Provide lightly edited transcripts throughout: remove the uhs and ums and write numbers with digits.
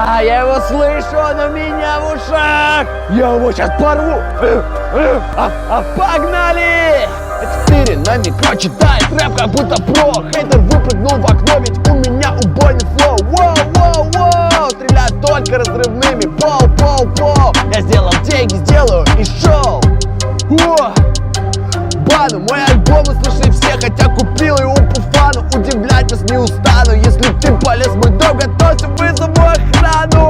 А я его слышу, он у меня в ушах. Я его сейчас порву. Погнали! 4 на микро читает рэп, как будто про. Хейтер выпрыгнул в окно, ведь у меня убойный флоу. Воу-воу-воу, стреляют только разрывными. Пол. Я сделал деньги, сделаю и шоу. Бану, мой альбом услышали все, хотя купил его по фану. Удивлять вас не устану, если ты полез в мой дом, готовься, вызову охрану.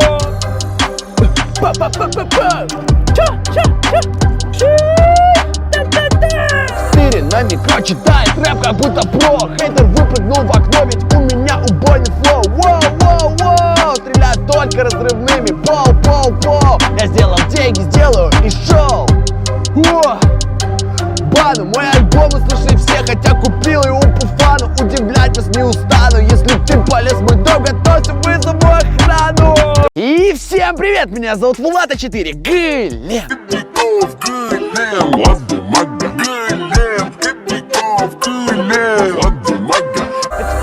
4 на микро читает рэп, как будто про. Хейтер выпрыгнул в окно, ведь у меня убойный флоу. Воу-воу-воу, стреляют только разрывными. Пол. Я сделал деньги, сделаю и шоу. Бану, мой альбом услышали все, хотя купил его по фану. Удивлять вас не устану, если ты полез в мой дом, готовься, вызову охрану. И всем привет, меня зовут Влад А4 Глеб.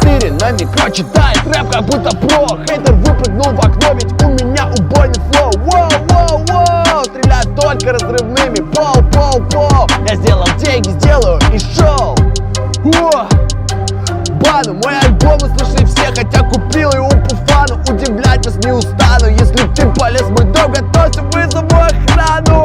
4 на микро читает рэп, как будто про. Хейтер выпрыгнул в окно, ведь у меня убойный флоу. Воу-воу-воу, стреляют только разрывными. Пол. Я сделал деньги, сделаю и шоу. Бану, мой альбом услышали все, хотя купил его по фану. Удивлять вас не устану, если ты полез в мой дом, готовься, вызову охрану.